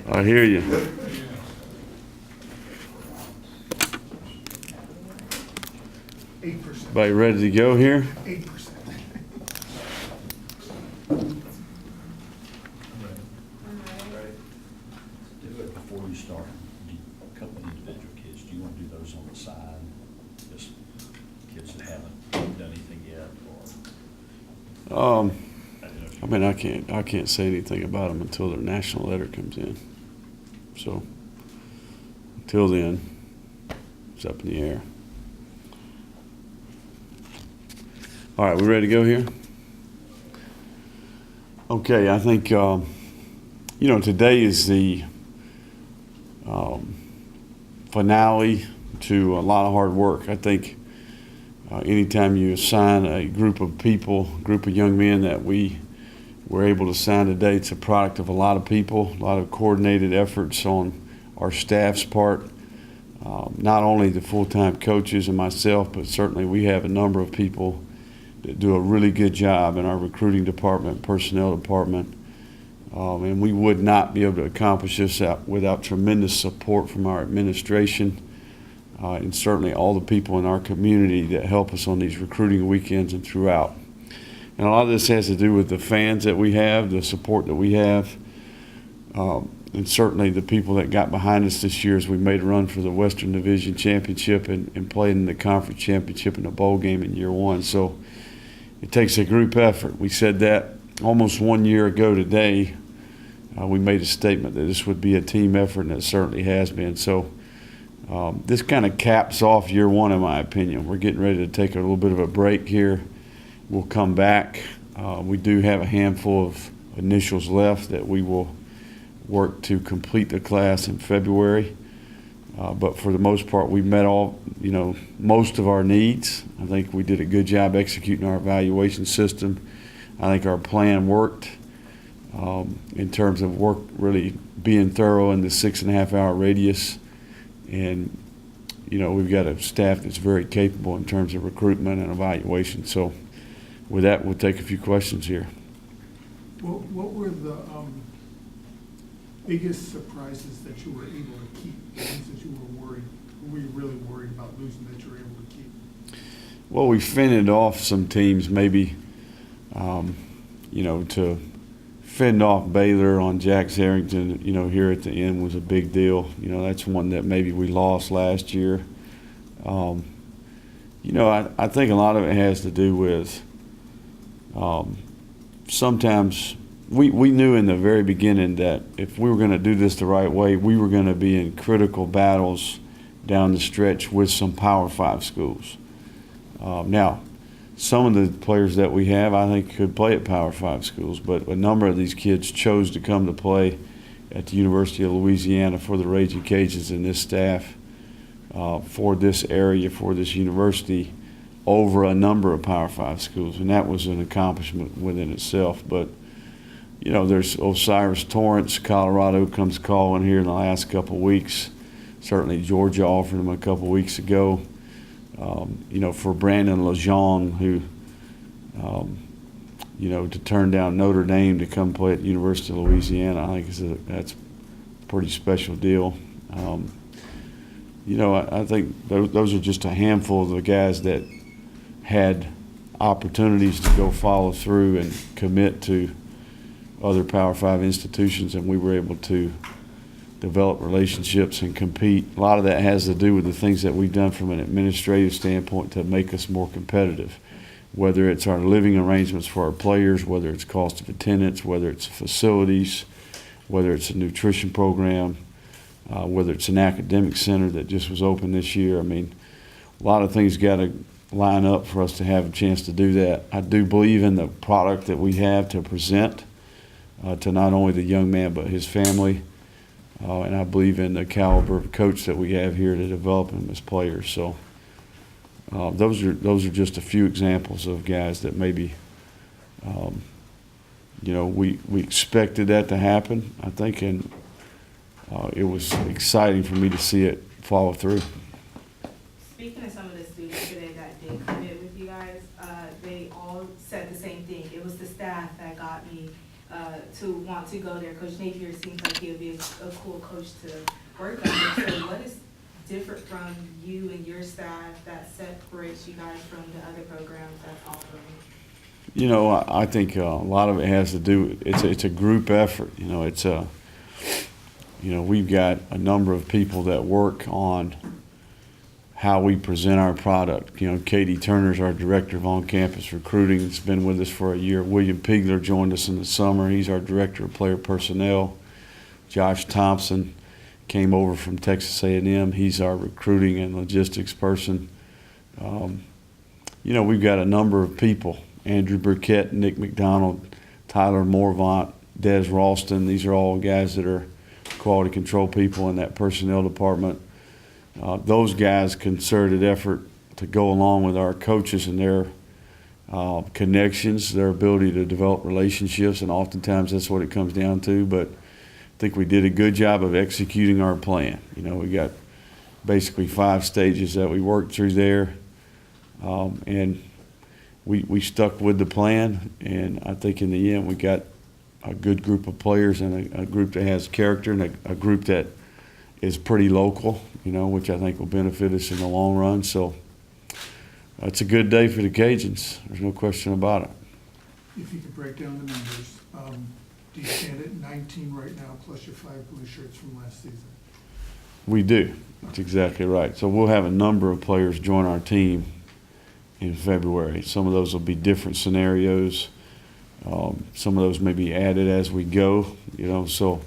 I hear you. Everybody ready to go here? 8%. Do it before you start. A couple of individual kids, do you want to do those on the side? Just kids that haven't done anything yet, or? I mean, I can't say anything about them until their national letter comes in. So, until then, it's up in the air. All right, we ready to go here? Okay, I think, today is the finale to a lot of hard work. I think anytime you assign a group of people, group of young men that we were able to sign today, it's a product of a lot of people, a lot of coordinated efforts on our staff's part. Not only the full-time coaches and myself, but certainly we have a number of people that do a really good job in our recruiting department, personnel department. And we would not be able to accomplish this without tremendous support from our administration and certainly all the people in our community that help us on these recruiting weekends and throughout. And a lot of this has to do with the fans that we have, the support that we have, and certainly the people that got behind us this year as we made a run for the Western Division Championship and played in the Conference Championship in the bowl game in year one. So it takes a group effort. We said that almost 1 year ago today. We made a statement that this would be a team effort, and it certainly has been. So this kind of caps off year one, in my opinion. We're getting ready to take a little bit of a break here. We'll come back. We do have a handful of initials left that we will work to complete the class in February. But for the most part, we've met most of our needs. I think we did a good job executing our evaluation system. I think our plan worked in terms of work really being thorough in the 6.5-hour radius. And, we've got a staff that's very capable in terms of recruitment and evaluation. So with that, we'll take a few questions here. Well, what were the biggest surprises that you were able to keep, ones that you were you really worried about losing that you were able to keep? Well, we fended off some teams maybe, to fend off Baylor on Jax Harrington, here at the end was a big deal. That's one that maybe we lost last year. I think a lot of it has to do with sometimes we knew in the very beginning that if we were going to do this the right way, we were going to be in critical battles down the stretch with some Power 5 schools. Now, some of the players that we have, I think, could play at Power 5 schools, but a number of these kids chose to come to play at the University of Louisiana for the Ragin Cajuns and this staff for this area, for this university, over a number of Power 5 schools, and that was an accomplishment within itself. But, there's Osiris Torrance, Colorado comes calling here in the last couple of weeks. Certainly Georgia offered him a couple of weeks ago. For Brandon Lejeune, who, to turn down Notre Dame to come play at the University of Louisiana, I think that's a pretty special deal. I think those are just a handful of the guys that had opportunities to go follow through and commit to other Power 5 institutions, and we were able to develop relationships and compete. A lot of that has to do with the things that we've done from an administrative standpoint to make us more competitive, whether it's our living arrangements for our players, whether it's cost of attendance, whether it's facilities, whether it's a nutrition program, whether it's an academic center that just was open this year. I mean, a lot of things got to line up for us to have a chance to do that. I do believe in the product that we have to present to not only the young man but his family. And I believe in the caliber of coach that we have here to develop them as players. So those are just a few examples of guys that maybe we expected that to happen, I think, and it was exciting for me to see it follow through. Speaking of some of the students today that did commit with you guys, they all said the same thing. It was the staff that got me to want to go there? Coach Napier seems like he would be a cool coach to work under. So what is different from you and your staff that separates you guys from the other programs that's offering? You know, I think a lot of it has to do, it's a group effort. You know, we've got a number of people that work on how we present our product. You know, Katie Turner's our director of on-campus recruiting. It's been with us for a year. William Pigler joined us in the summer. He's our director of player personnel. Josh Thompson came over from Texas A&M. He's our recruiting and logistics person. You know, we've got a number of people. Andrew Burkett, Nick McDonald, Tyler Morvant, Des Ralston. These are all guys that are quality control people in that personnel department. Those guys concerted effort to go along with our coaches and their connections, their ability to develop relationships, and oftentimes that's what it comes down to. But I think we did a good job of executing our plan. You know, we got basically 5 stages that we worked through there, and we stuck with the plan, and I think in the end we got a good group of players and a group that has character and a group that is pretty local, you know, which I think will benefit us in the long run. So it's a good day for the Cajuns. There's no question about it. If you could break down the numbers, do you stand at 19 right now plus your 5 blue shirts from last season? We do. That's exactly right. So we'll have a number of players join our team in February. Some of those will be different scenarios. Some of those may be added as we go, you know, so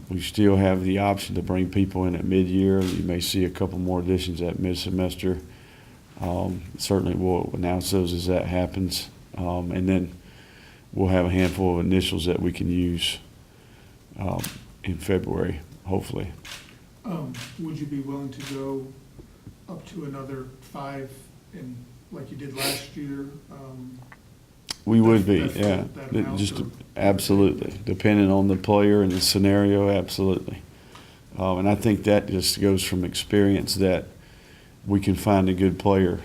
we still have the option to bring people in at mid-year. You may see a couple more additions at mid-semester. Certainly we'll announce those as that happens. And then we'll have a handful of initials that we can use in February, hopefully. Would you be willing to go up to another 5 and like you did last year? We would be, That's yeah. that amount, Just or- absolutely, depending on the player and the scenario, absolutely. And I think that just goes from experience that we can find a good player,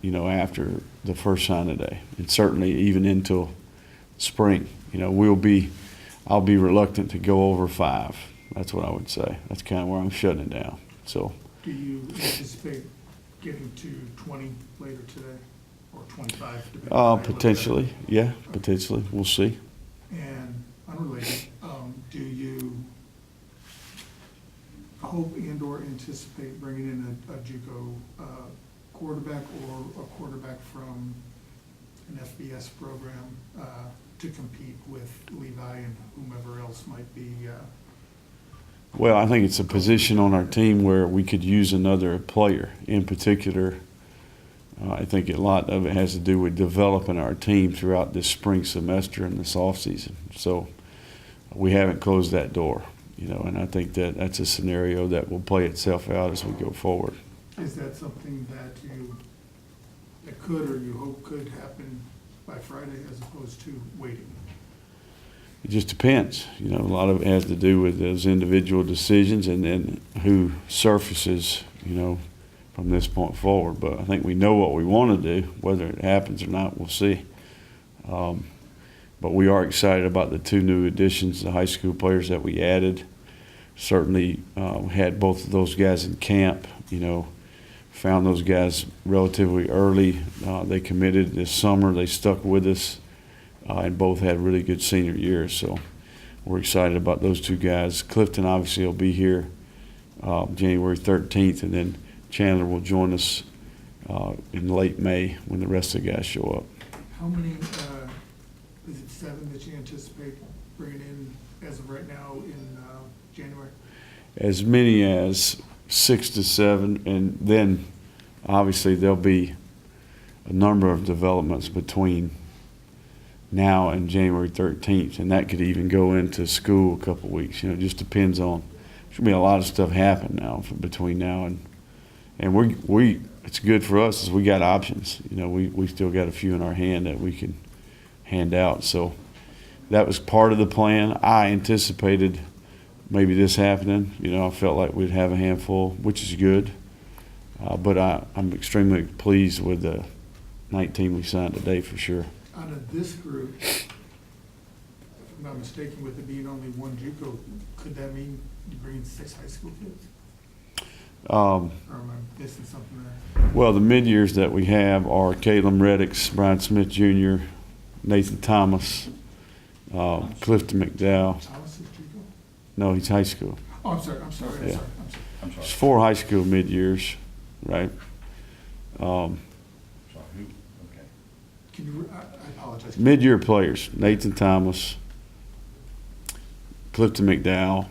you know, after the first signing day, and certainly even into spring. You know, I'll be reluctant to go over 5. That's what I would say. That's kind of where I'm shutting it down. So. Do you anticipate getting to 20 later today, or 25? depending on how you look at it? Potentially, yeah, potentially. We'll see. And unrelated, do you hope and/or anticipate bringing in a JUCO quarterback or a quarterback from an FBS program to compete with Levi and whomever else might be? Well, I think it's a position on our team where we could use another player. In particular, I think a lot of it has to do with developing our team throughout this spring semester and this off season. So we haven't closed that door, you know, and I think that that's a scenario that will play itself out as we go forward. Is that something that could or you hope could happen by Friday as opposed to waiting? It just depends. You know, a lot of it has to do with those individual decisions and then who surfaces, you know, from this point forward. But I think we know what we want to do. Whether it happens or not, we'll see. But we are excited about the 2 new additions, the high school players that we added. Certainly had both of those guys in camp, you know, found those guys relatively early. They committed this summer. They stuck with us. And both had really good senior years, so we're excited about those 2 guys. Clifton obviously will be here January 13th, and then Chandler will join us in late May when the rest of the guys show up. How many, is it 7 that you anticipate bringing in as of right now in January? As many as 6 to 7, and then obviously there'll be a number of developments between now and January 13th, and that could even go into school a couple of weeks. You know, it just depends on. There's gonna be a lot of stuff happen now between now and we. It's good for us as we got options. You know, we still got a few in our hand that we can hand out. So that was part of the plan. I anticipated maybe this happening. You know, I felt like we'd have a handful, which is good. But I'm extremely pleased with the 19 we signed today for sure. Out of this group, I'm not mistaken, with it being only one JUCO, could that mean you bring in 6 high school kids? Or am I missing something there? Well, the mid-years that we have are Caleb Reddicks, Brian Smith Jr., Nathan Thomas, Clifton McDowell. Thomas is JUCO? No, he's high school. Oh, I'm sorry, I'm sorry, I'm Yeah. sorry, I'm sorry. I'm sorry. It's 4 high school mid-years, right? Sorry, who, okay. Can you, I apologize. Mid-year players, Nathan Thomas, Clifton McDowell,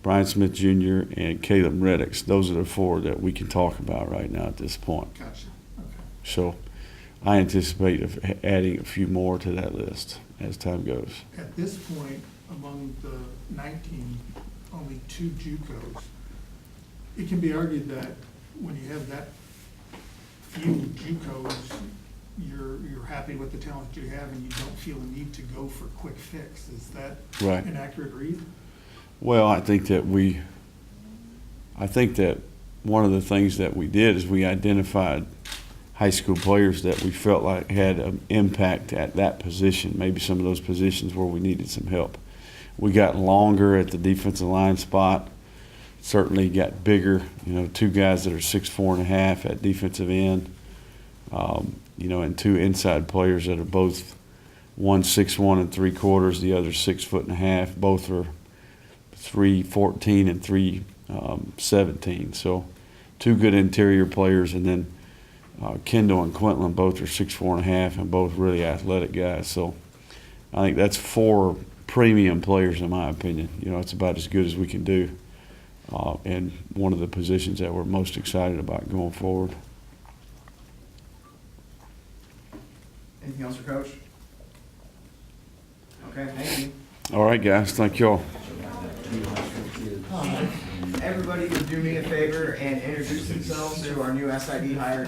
Brian Smith Jr., and Caleb Reddicks. Those are the 4 that we can talk about right now at this point. Gotcha, okay. So I anticipate of adding a few more to that list as time goes. At this point, among the 19, only 2 JUCOs. It can be argued that when you have that few JUCOs, you're happy with the talent you have and you don't feel a need to go for quick fix. Is that Right. an accurate read? Well, I think that one of the things that we did is we identified high school players that we felt like had an impact at that position, maybe some of those positions where we needed some help. We got longer at the defensive line spot, certainly got bigger, 2 guys that are 6'4.5" at defensive end, and 2 inside players that are both, one 6'1 3/4", the other 6'1.5". Both are 3'14" and 3'17". So 2 good interior players, and then Kendall and Quinlan both are 6'4.5" and both really athletic guys. So I think that's 4 premium players in my opinion. It's about as good as we can do, and one of the positions that we're most excited about going forward. Anything else for Coach? Okay, thank you. All right, guys, thank y'all. Everybody would do me a favor and introduce themselves to our new SID hire.